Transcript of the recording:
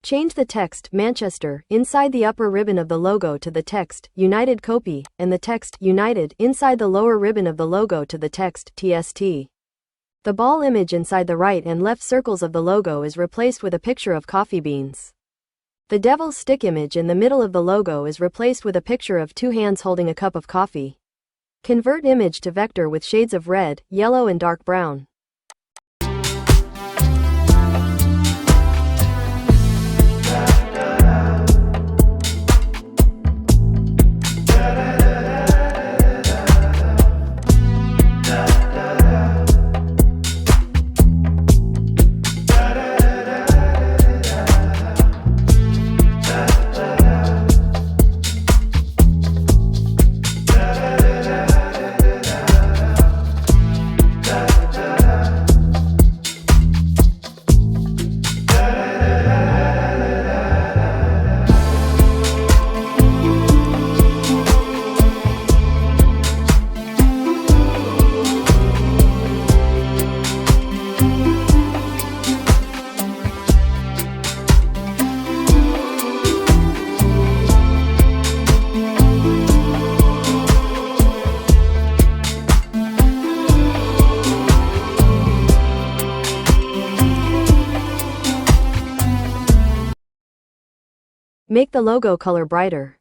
Change the text Manchester inside the upper ribbon of the logo to the text United KOPI, and the text United inside the lower ribbon of the logo to the text TST. The ball image inside the right and left circles of the logo is replaced with a picture of coffee beans. The devil's stick image in the middle of the logo is replaced with a picture of two hands holding a cup of coffee. Convert image to vector with shades of red, yellow and dark brown. Make the logo color brighter.